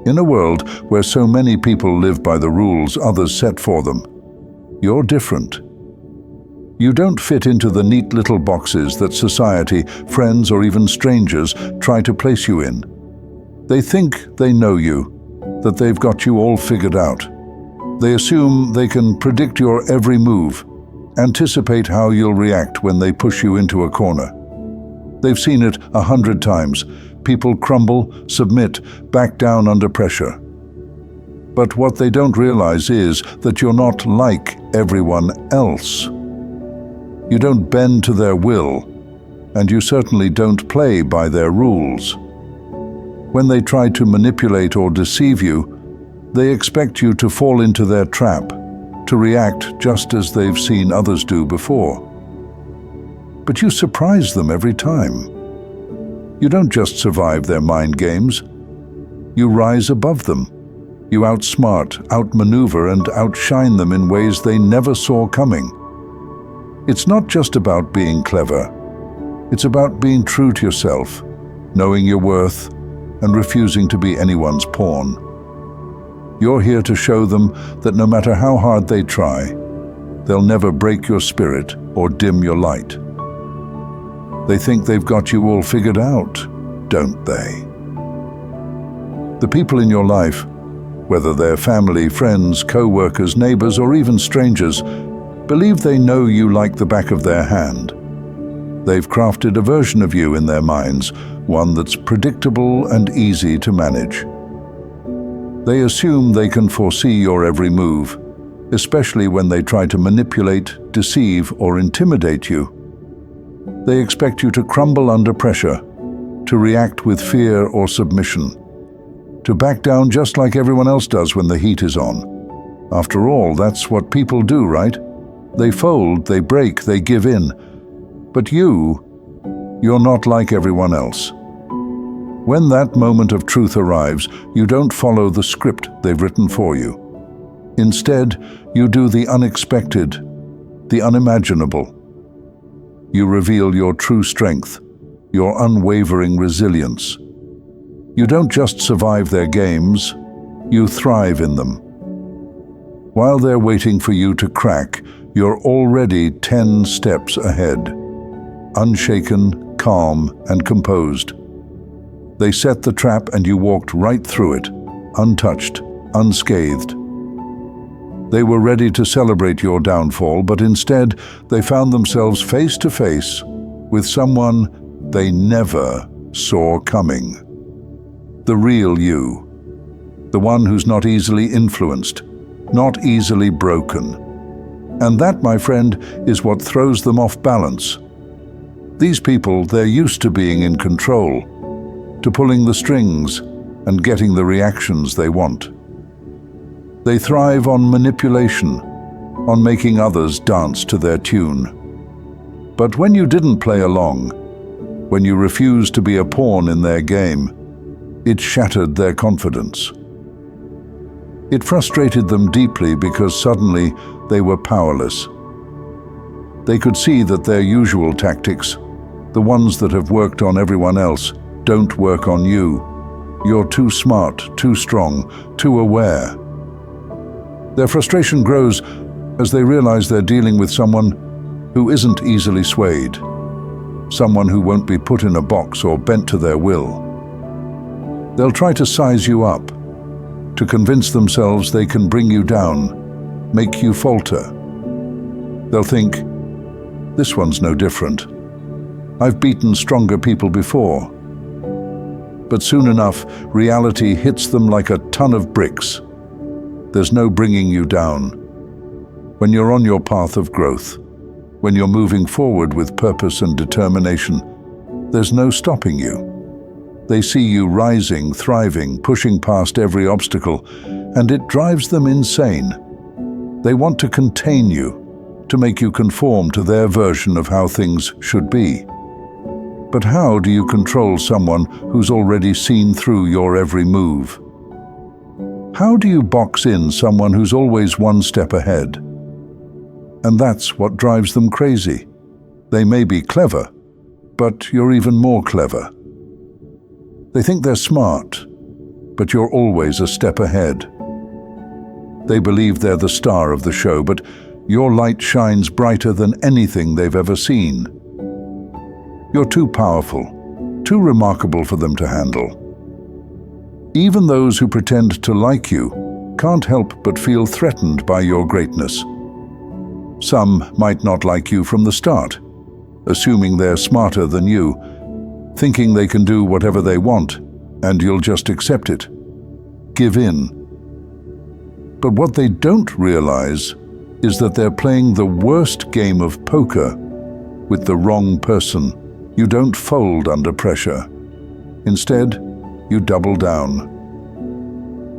In a world where so many people live by the rules others set for them, you're different. You don't fit into the neat little boxes that society, friends, or even strangers try to place you in. They think they know you, that they've got you all figured out. They assume they can predict your every move, anticipate how you'll react when they push you into a corner. They've seen it 100 times. People crumble, submit, back down under pressure. But what they don't realize is that you're not like everyone else. You don't bend to their will, and you certainly don't play by their rules. When they try to manipulate or deceive you, they expect you to fall into their trap, to react just as they've seen others do before. But you surprise them every time. You don't just survive their mind games. You rise above them. You outsmart, outmaneuver, and outshine them in ways they never saw coming. It's not just about being clever. It's about being true to yourself, knowing your worth, and refusing to be anyone's pawn. You're here to show them that no matter how hard they try, they'll never break your spirit or dim your light. They think they've got you all figured out, don't they? The people in your life, whether they're family, friends, co-workers, neighbors, or even strangers, believe they know you like the back of their hand. They've crafted a version of you in their minds, one that's predictable and easy to manage. They assume they can foresee your every move, especially when they try to manipulate, deceive, or intimidate you. They expect you to crumble under pressure, to react with fear or submission, to back down just like everyone else does when the heat is on. After all, that's what people do, right? They fold, they break, they give in. But you're not like everyone else. When that moment of truth arrives, you don't follow the script they've written for you. Instead, you do the unexpected, the unimaginable. You reveal your true strength, your unwavering resilience. You don't just survive their games, you thrive in them. While they're waiting for you to crack, you're already 10 steps ahead, unshaken, calm, and composed. They set the trap and you walked right through it, untouched, unscathed. They were ready to celebrate your downfall, but instead they found themselves face to face with someone they never saw coming. The real you. The one who's not easily influenced, not easily broken. And that, my friend, is what throws them off balance. These people, they're used to being in control, to pulling the strings and getting the reactions they want. They thrive on manipulation, on making others dance to their tune. But when you didn't play along, when you refused to be a pawn in their game, it shattered their confidence. It frustrated them deeply because suddenly they were powerless. They could see that their usual tactics, the ones that have worked on everyone else, don't work on you. You're too smart, too strong, too aware. Their frustration grows as they realize they're dealing with someone who isn't easily swayed, someone who won't be put in a box or bent to their will. They'll try to size you up, to convince themselves they can bring you down, make you falter. They'll think, this one's no different. I've beaten stronger people before. But soon enough, reality hits them like a ton of bricks. There's no bringing you down. When you're on your path of growth, when you're moving forward with purpose and determination, there's no stopping you. They see you rising, thriving, pushing past every obstacle, and it drives them insane. They want to contain you, to make you conform to their version of how things should be. But how do you control someone who's already seen through your every move? How do you box in someone who's always one step ahead? And that's what drives them crazy. They may be clever, but you're even more clever. They think they're smart, but you're always a step ahead. They believe they're the star of the show, but your light shines brighter than anything they've ever seen. You're too powerful, too remarkable for them to handle. Even those who pretend to like you can't help but feel threatened by your greatness. Some might not like you from the start, assuming they're smarter than you, thinking they can do whatever they want, and you'll just accept it. Give in. But what they don't realize is that they're playing the worst game of poker with the wrong person. You don't fold under pressure. Instead, you double down.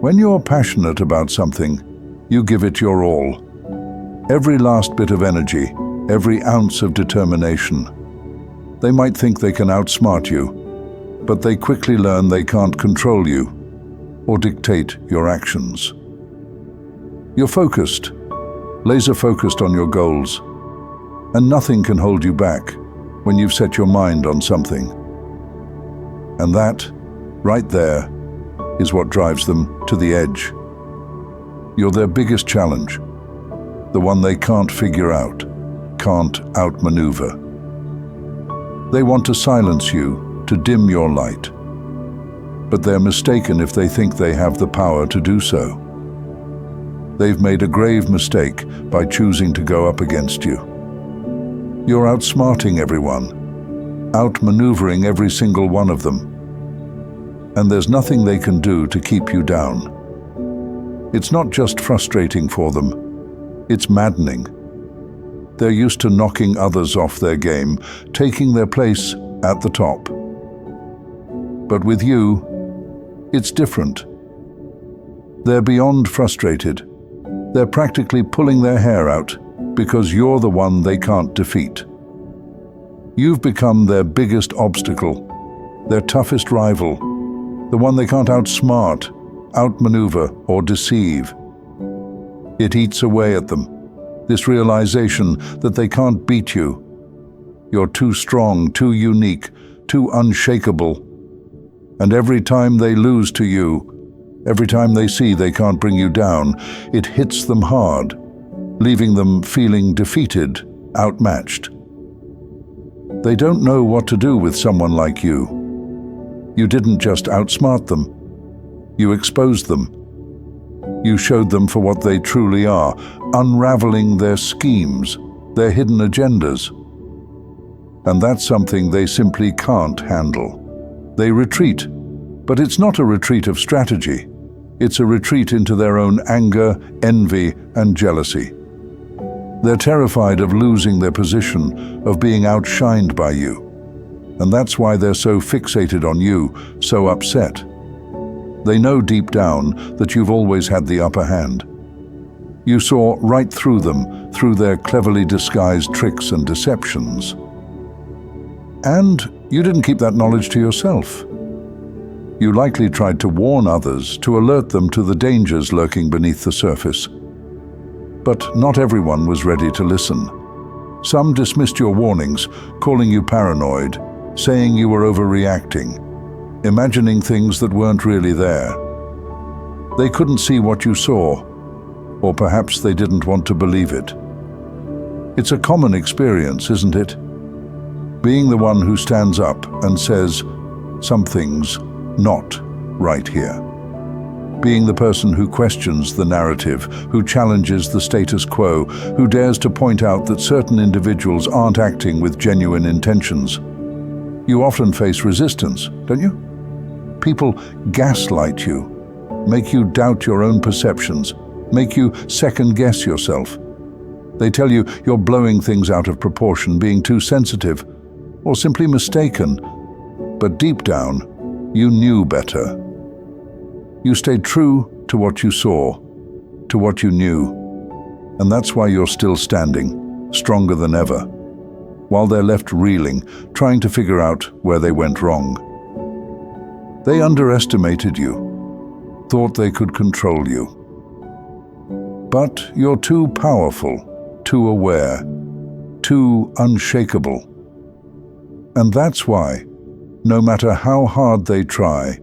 When you're passionate about something, you give it your all. Every last bit of energy, every ounce of determination. They might think they can outsmart you, but they quickly learn they can't control you or dictate your actions. You're focused, laser-focused on your goals, and nothing can hold you back when you've set your mind on something. And that, right there, is what drives them to the edge. You're their biggest challenge, the one they can't figure out, can't outmaneuver. They want to silence you, to dim your light, but they're mistaken if they think they have the power to do so. They've made a grave mistake by choosing to go up against you. You're outsmarting everyone, outmaneuvering every single one of them. And there's nothing they can do to keep you down. It's not just frustrating for them, it's maddening. They're used to knocking others off their game, taking their place at the top. But with you, it's different. They're beyond frustrated. They're practically pulling their hair out because you're the one they can't defeat. You've become their biggest obstacle, their toughest rival, the one they can't outsmart, outmaneuver, or deceive. It eats away at them, this realization that they can't beat you. You're too strong, too unique, too unshakable. And every time they lose to you, every time they see they can't bring you down, it hits them hard, leaving them feeling defeated, outmatched. They don't know what to do with someone like you. You didn't just outsmart them. You exposed them. You showed them for what they truly are, unraveling their schemes, their hidden agendas. And that's something they simply can't handle. They retreat, but it's not a retreat of strategy. It's a retreat into their own anger, envy, and jealousy. They're terrified of losing their position, of being outshined by you. And that's why they're so fixated on you, so upset. They know deep down that you've always had the upper hand. You saw right through them, through their cleverly disguised tricks and deceptions. And you didn't keep that knowledge to yourself. You likely tried to warn others, to alert them to the dangers lurking beneath the surface. But not everyone was ready to listen. Some dismissed your warnings, calling you paranoid, saying you were overreacting, imagining things that weren't really there. They couldn't see what you saw, or perhaps they didn't want to believe it. It's a common experience, isn't it? Being the one who stands up and says, something's not right here. Being the person who questions the narrative, who challenges the status quo, who dares to point out that certain individuals aren't acting with genuine intentions. You often face resistance, don't you? People gaslight you, make you doubt your own perceptions, make you second-guess yourself. They tell you you're blowing things out of proportion, being too sensitive, or simply mistaken. But deep down, you knew better. You stayed true to what you saw, to what you knew. And that's why you're still standing, stronger than ever, while they're left reeling, trying to figure out where they went wrong. They underestimated you, thought they could control you. But you're too powerful, too aware, too unshakable. And that's why, no matter how hard they try,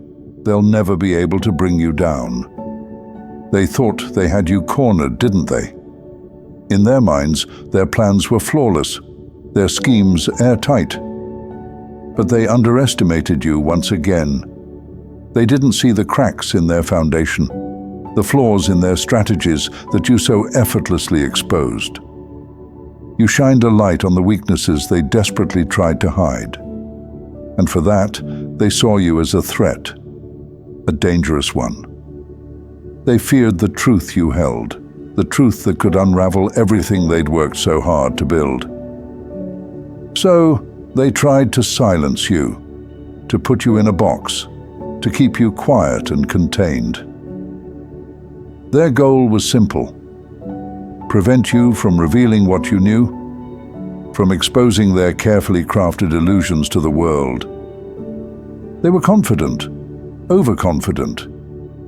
they'll never be able to bring you down. They thought they had you cornered, didn't they? In their minds, their plans were flawless, their schemes airtight. But they underestimated you once again. They didn't see the cracks in their foundation, the flaws in their strategies that you so effortlessly exposed. You shined a light on the weaknesses they desperately tried to hide. And for that, they saw you as a threat, a dangerous one. They feared the truth you held, the truth that could unravel everything they'd worked so hard to build. So, they tried to silence you, to put you in a box, to keep you quiet and contained. Their goal was simple: prevent you from revealing what you knew, from exposing their carefully crafted illusions to the world. They were confident, overconfident,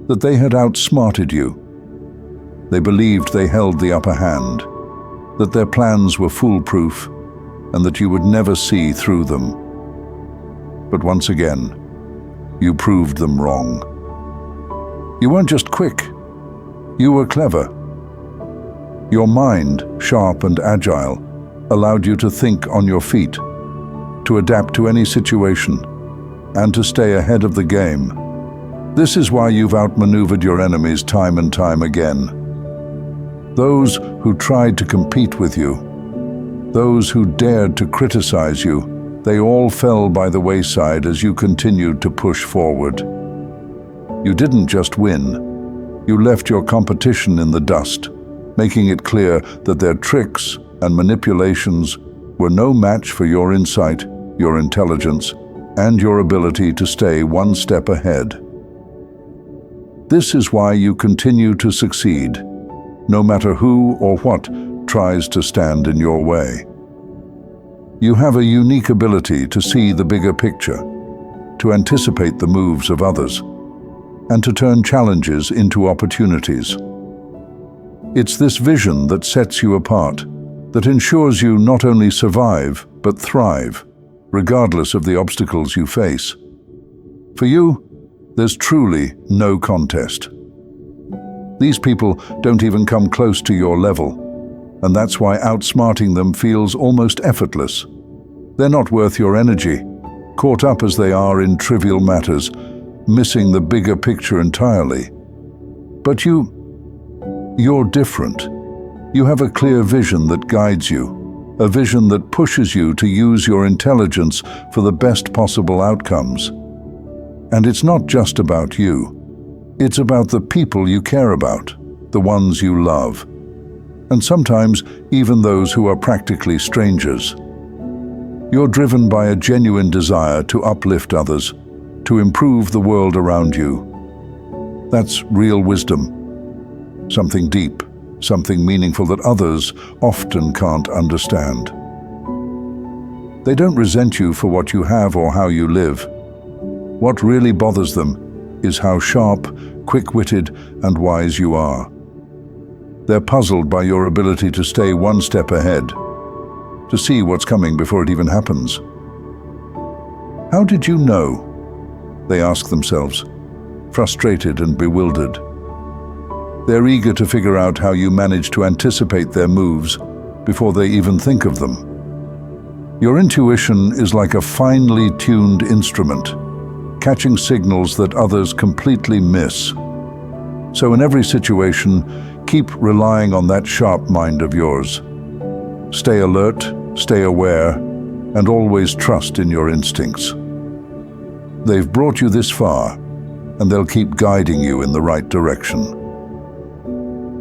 that they had outsmarted you. They believed they held the upper hand, that their plans were foolproof, and that you would never see through them. But once again, you proved them wrong. You weren't just quick, you were clever. Your mind, sharp and agile, allowed you to think on your feet, to adapt to any situation, and to stay ahead of the game. This is why you've outmaneuvered your enemies time and time again. Those who tried to compete with you, those who dared to criticize you, they all fell by the wayside as you continued to push forward. You didn't just win, you left your competition in the dust, making it clear that their tricks and manipulations were no match for your insight, your intelligence, and your ability to stay one step ahead. This is why you continue to succeed, no matter who or what tries to stand in your way. You have a unique ability to see the bigger picture, to anticipate the moves of others, and to turn challenges into opportunities. It's this vision that sets you apart, that ensures you not only survive, but thrive, regardless of the obstacles you face. For you, there's truly no contest. These people don't even come close to your level, and that's why outsmarting them feels almost effortless. They're not worth your energy, caught up as they are in trivial matters, missing the bigger picture entirely. But you're different. You have a clear vision that guides you, a vision that pushes you to use your intelligence for the best possible outcomes. And it's not just about you. It's about the people you care about, the ones you love, and sometimes even those who are practically strangers. You're driven by a genuine desire to uplift others, to improve the world around you. That's real wisdom, something deep, something meaningful that others often can't understand. They don't resent you for what you have or how you live. What really bothers them is how sharp, quick-witted, and wise you are. They're puzzled by your ability to stay one step ahead, to see what's coming before it even happens. How did you know? They ask themselves, frustrated and bewildered. They're eager to figure out how you manage to anticipate their moves before they even think of them. Your intuition is like a finely tuned instrument, catching signals that others completely miss. So in every situation, keep relying on that sharp mind of yours. Stay alert, stay aware, and always trust in your instincts. They've brought you this far, and they'll keep guiding you in the right direction.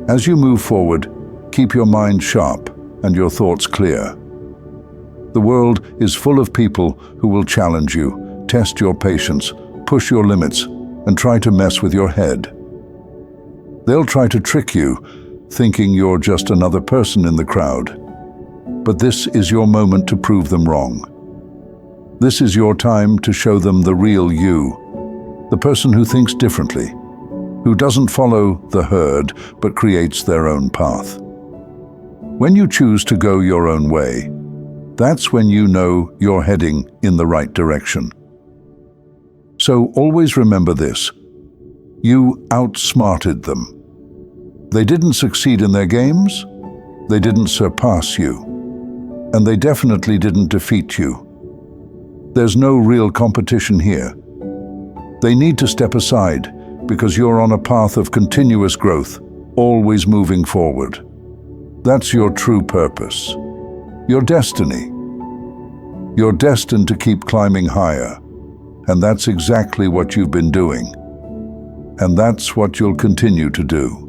As you move forward, keep your mind sharp and your thoughts clear. The world is full of people who will challenge you, test your patience, push your limits, and try to mess with your head. They'll try to trick you, thinking you're just another person in the crowd. But this is your moment to prove them wrong. This is your time to show them the real you, the person who thinks differently, who doesn't follow the herd but creates their own path. When you choose to go your own way, that's when you know you're heading in the right direction. So always remember this. You outsmarted them. They didn't succeed in their games, they didn't surpass you, and they definitely didn't defeat you. There's no real competition here. They need to step aside because you're on a path of continuous growth, always moving forward. That's your true purpose, your destiny. You're destined to keep climbing higher, and that's exactly what you've been doing. And that's what you'll continue to do.